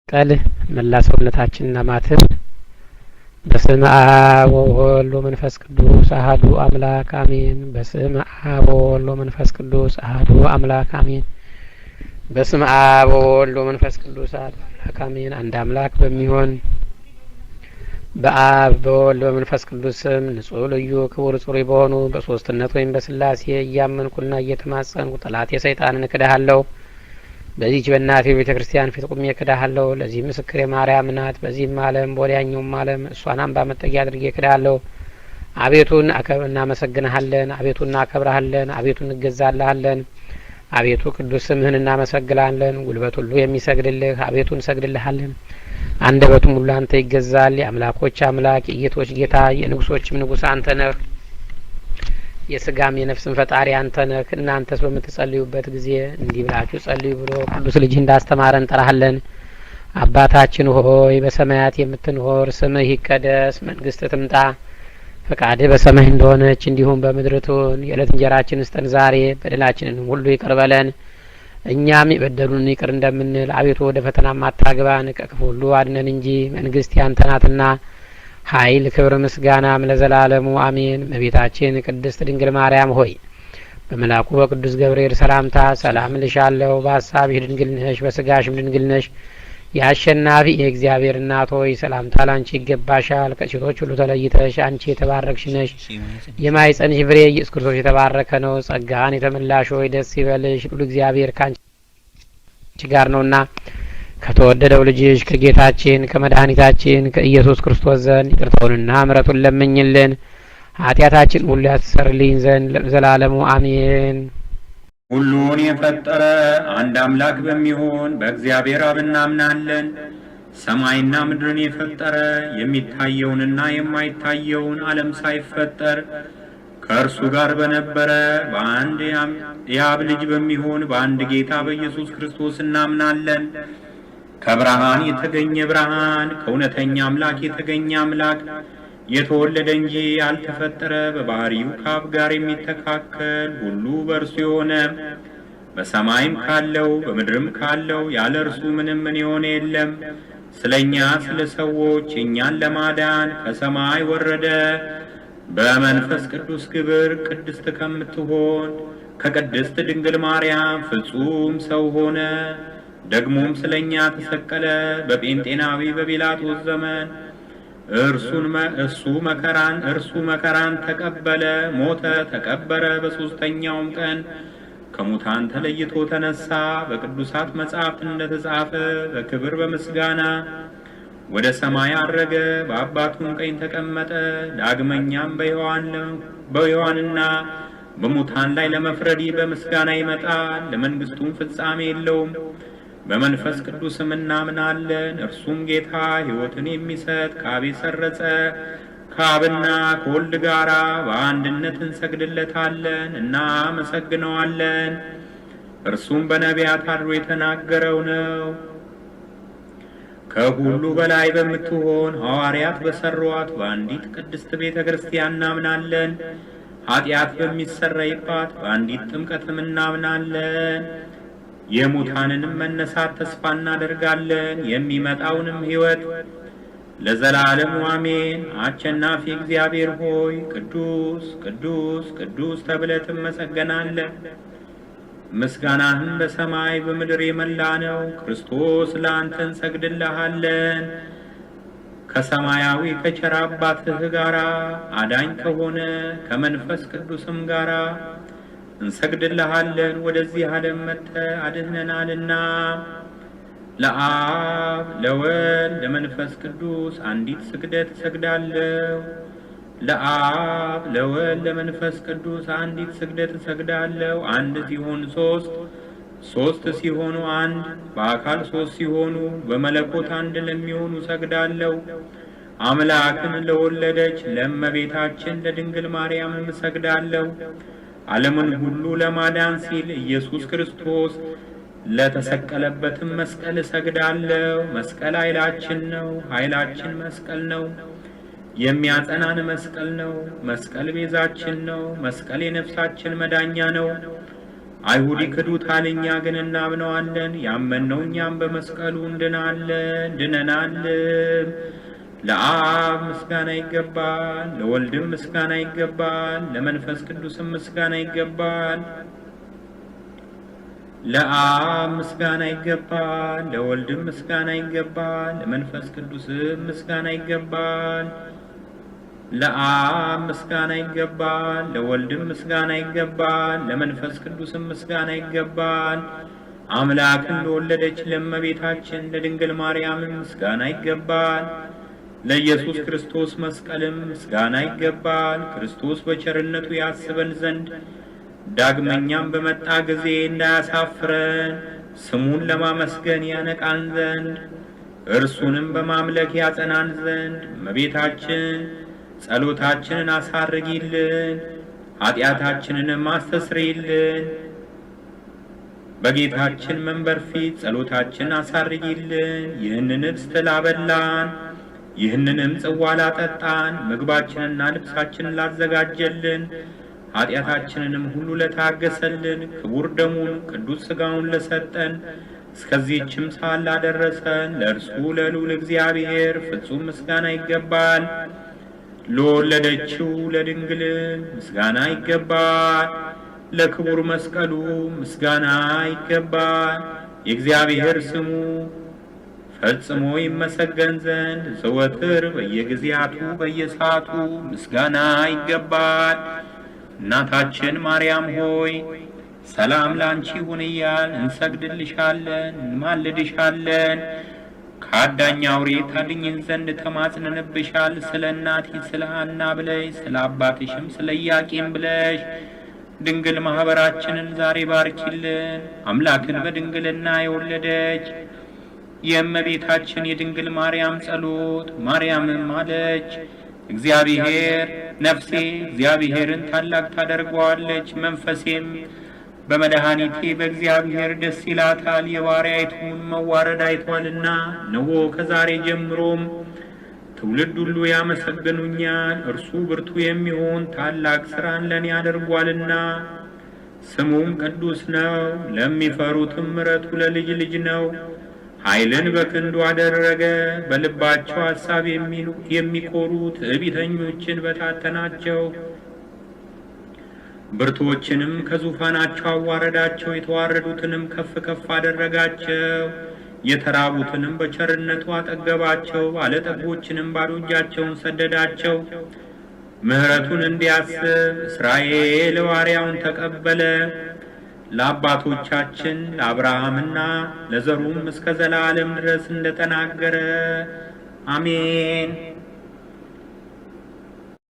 ቀል መላ ሰውነታችንን ለማተብ በስመ አብ ወወልድ ወመንፈስ ቅዱስ አሐዱ አምላክ አሜን። በስመ አብ ወወልድ ወመንፈስ ቅዱስ አሐዱ አምላክ አሜን። በስመ አብ ወወልድ ወመንፈስ ቅዱስ አሐዱ አምላክ አሜን። አንድ አምላክ በሚሆን በአብ በወልድ በመንፈስ ቅዱስ ስም ንጹሕ ልዩ ክቡር ጽሩይ በሆኑ በሶስትነት ወይም በስላሴ እያመንኩና እየተማጸንኩ ጠላቴ ሰይጣንን እክድሃለሁ። በዚህች በእናቴ ቤተ ክርስቲያን ፊት ቁሜ እክድሃለሁ። ለዚህ ምስክሬ ማርያም ናት። በዚህም ዓለም በወዲያኛውም ዓለም እሷን አምባ መጠጊያ አድርጌ እክድሃለሁ። አቤቱን እናመሰግንሃለን። አቤቱ እናከብረሃለን። አቤቱ እንገዛልሃለን። አቤቱ ቅዱስ ስምህን እናመሰግናለን። ጉልበት ሁሉ የሚሰግድልህ አቤቱ እንሰግድልሃለን። አንደበቱም ሁሉ አንተ ይገዛል። የአምላኮች አምላክ የጌቶች ጌታ የንጉሶችም ንጉሥ አንተ ነህ። የስጋም የነፍስም ፈጣሪ አንተ ነህ። እናንተስ በምትጸልዩበት ጊዜ እንዲህ ብላችሁ ጸልዩ ብሎ ቅዱስ ልጅ እንዳስተማረ እንጠራሃለን። አባታችን ሆይ በሰማያት የምትኖር ስምህ ይቀደስ፣ መንግስትህ ትምጣ፣ ፈቃድህ በሰማይ እንደሆነች እንዲሁም በምድር ትሁን። የዕለት እንጀራችንን ስጠን ዛሬ፣ በደላችንንም ሁሉ ይቅር በለን እኛም የበደሉን ይቅር እንደምንል። አቤቱ ወደ ፈተናም አታግባን፣ ከክፉ ሁሉ አድነን እንጂ መንግስት ያንተ ናትና ኃይል፣ ክብር፣ ምስጋናም ለዘላለሙ አሜን። እመቤታችን ቅድስት ድንግል ማርያም ሆይ በመልአኩ በቅዱስ ገብርኤል ሰላምታ ሰላም እልሻለሁ። በሀሳብሽ ድንግል ነሽ፣ በስጋሽም ድንግል ነሽ። የአሸናፊ የእግዚአብሔር እናት ሆይ ሰላምታ ላንቺ ይገባሻል። ከሴቶች ሁሉ ተለይተሽ አንቺ የተባረክሽ ነሽ። የማኅፀንሽ ፍሬ ኢየሱስ ክርስቶስ የተባረከ ነው። ጸጋን የተመላሽ ሆይ ደስ ይበልሽ፣ ሁሉ እግዚአብሔር ካንቺ ጋር ነውና ከተወደደው ልጅሽ ከጌታችን ከመድኃኒታችን ከኢየሱስ ክርስቶስ ዘንድ ይቅርታውንና ምሕረቱን ለምኝልን ኃጢአታችን ሁሉ ያስተሰርይልን ዘንድ ለዘላለሙ አሜን። ሁሉን የፈጠረ አንድ አምላክ በሚሆን በእግዚአብሔር አብ እናምናለን። ሰማይና ምድርን የፈጠረ የሚታየውንና የማይታየውን ዓለም ሳይፈጠር ከእርሱ ጋር በነበረ በአንድ የአብ ልጅ በሚሆን በአንድ ጌታ በኢየሱስ ክርስቶስ እናምናለን። ከብርሃን የተገኘ ብርሃን፣ ከእውነተኛ አምላክ የተገኘ አምላክ፣ የተወለደ እንጂ ያልተፈጠረ፣ በባህሪው ከአብ ጋር የሚተካከል፣ ሁሉ በእርሱ የሆነ፣ በሰማይም ካለው በምድርም ካለው ያለ እርሱ ምንም ምን የሆነ የለም። ስለኛ ስለ ሰዎች እኛን ለማዳን ከሰማይ ወረደ። በመንፈስ ቅዱስ ግብር ቅድስት ከምትሆን ከቅድስት ድንግል ማርያም ፍጹም ሰው ሆነ። ደግሞም ስለኛ ተሰቀለ። በጴንጤናዊ በጲላጦስ ዘመን እርሱ መከራን ተቀበለ፣ ሞተ፣ ተቀበረ። በሦስተኛውም ቀን ከሙታን ተለይቶ ተነሳ። በቅዱሳት መጻሕፍት እንደተጻፈ በክብር በምስጋና ወደ ሰማይ አረገ፣ በአባቱም ቀኝ ተቀመጠ። ዳግመኛም በሕያዋንና በሙታን ላይ ለመፍረድ በምስጋና ይመጣል። ለመንግሥቱም ፍጻሜ የለውም። በመንፈስ ቅዱስም እናምናለን። እርሱም ጌታ ሕይወትን የሚሰጥ ከአብ የሰረጸ ከአብና ከወልድ ጋራ በአንድነት እንሰግድለታለን፣ እናመሰግነዋለን። እርሱም በነቢያት አድሮ የተናገረው ነው። ከሁሉ በላይ በምትሆን ሐዋርያት በሰሯት በአንዲት ቅድስት ቤተ ክርስቲያን እናምናለን። ኃጢአት በሚሰረይባት በአንዲት ጥምቀትም እናምናለን። የሙታንንም መነሳት ተስፋ እናደርጋለን፣ የሚመጣውንም ሕይወት ለዘላለሙ አሜን። አሸናፊ እግዚአብሔር ሆይ ቅዱስ ቅዱስ ቅዱስ ተብለህ ትመሰገናለህ። ምስጋናህም በሰማይ በምድር የመላ ነው። ክርስቶስ ለአንተ እንሰግድልሃለን። ከሰማያዊ ከቸር አባትህ ጋራ አዳኝ ከሆነ ከመንፈስ ቅዱስም ጋራ እንሰግድልሃለን። ወደዚህ ዓለም መጥተህ አድነናልና። ለአብ ለወልድ ለመንፈስ ቅዱስ አንዲት ስግደት እሰግዳለሁ። ለአብ ለወልድ ለመንፈስ ቅዱስ አንዲት ስግደት እሰግዳለሁ። አንድ ሲሆን ሶስት፣ ሶስት ሲሆኑ አንድ፣ በአካል ሶስት ሲሆኑ በመለኮት አንድ ለሚሆኑ እሰግዳለሁ። አምላክን ለወለደች ለእመቤታችን ለድንግል ማርያም እሰግዳለሁ። ዓለምን ሁሉ ለማዳን ሲል ኢየሱስ ክርስቶስ ለተሰቀለበትም መስቀል እሰግዳለሁ። መስቀል ኃይላችን ነው። ኃይላችን መስቀል ነው። የሚያጸናን መስቀል ነው። መስቀል ቤዛችን ነው። መስቀል የነፍሳችን መዳኛ ነው። አይሁድ ይክዱታል፣ እኛ ግን እናምነዋለን። ያመንነው እኛም በመስቀሉ ድነናልም። ለአብ ምስጋና ይገባል፣ ለወልድም ምስጋና ይገባል፣ ለመንፈስ ቅዱስም ምስጋና ይገባል። ለአብ ምስጋና ይገባል፣ ለወልድም ምስጋና ይገባል፣ ለመንፈስ ቅዱስም ምስጋና ይገባል። ለአብ ምስጋና ይገባል፣ ለወልድም ምስጋና ይገባል፣ ለመንፈስ ቅዱስም ምስጋና ይገባል። አምላክን ለወለደች ለእመቤታችን ለድንግል ማርያም ምስጋና ይገባል። ለኢየሱስ ክርስቶስ መስቀልም ምስጋና ይገባል። ክርስቶስ በቸርነቱ ያስበን ዘንድ ዳግመኛም በመጣ ጊዜ እንዳያሳፍረን ስሙን ለማመስገን ያነቃን ዘንድ እርሱንም በማምለክ ያጸናን ዘንድ እመቤታችን ጸሎታችንን አሳርጊልን፣ ኃጢአታችንንም አስተስርይልን። በጌታችን መንበር ፊት ጸሎታችንን አሳርጊልን። ይህንን ኅብስት ላበላን፣ ይህንንም ጽዋ ላጠጣን፣ ምግባችንና ልብሳችንን ላዘጋጀልን፣ ኃጢአታችንንም ሁሉ ለታገሰልን፣ ክቡር ደሙን ቅዱስ ሥጋውን ለሰጠን፣ እስከዚህችም ሰዓት ላደረሰን ለእርሱ ለልዑል እግዚአብሔር ፍጹም ምስጋና ይገባል። ለወለደችው ለድንግል ምስጋና ይገባል። ለክቡር መስቀሉ ምስጋና ይገባል። የእግዚአብሔር ስሙ ፈጽሞ ይመሰገን ዘንድ ዘወትር በየጊዜያቱ በየሰዓቱ ምስጋና ይገባል። እናታችን ማርያም ሆይ ሰላም ላንቺ ይሁን እያል እንሰግድልሻለን፣ እንማልድሻለን። ከአዳኝ አውሬ ታድኝን ዘንድ ተማጽነንብሻል። ስለ እናቴ ስለ ሐና ብለሽ ስለ አባትሽም ስለ ኢያቄም ብለሽ ድንግል ማኅበራችንን ዛሬ ባርኪልን። አምላክን በድንግልና የወለደች የእመቤታችን የድንግል ማርያም ጸሎት ማርያምም አለች፣ እግዚአብሔር ነፍሴ እግዚአብሔርን ታላቅ ታደርገዋለች፣ መንፈሴም በመድኃኒቴ በእግዚአብሔር ደስ ይላታል። የባሪያይቱን መዋረድ አይቷልና፣ እነሆ ከዛሬ ጀምሮም ትውልድ ሁሉ ያመሰግኑኛል። እርሱ ብርቱ የሚሆን ታላቅ ሥራን ለኔ ያደርጓልና፣ ስሙም ቅዱስ ነው። ለሚፈሩትም ምሕረቱ ለልጅ ልጅ ነው። ኃይልን በክንዱ አደረገ። በልባቸው ሐሳብ የሚኮሩ ትዕቢተኞችን በታተናቸው። ብርቱዎችንም ከዙፋናቸው አዋረዳቸው። የተዋረዱትንም ከፍ ከፍ አደረጋቸው። የተራቡትንም በቸርነቱ አጠገባቸው። ባለጠጎችንም ባዶ እጃቸውን ሰደዳቸው። ምሕረቱን እንዲያስብ እስራኤል ባሪያውን ተቀበለ። ለአባቶቻችን ለአብርሃምና ለዘሩም እስከ ዘላለም ድረስ እንደተናገረ አሜን።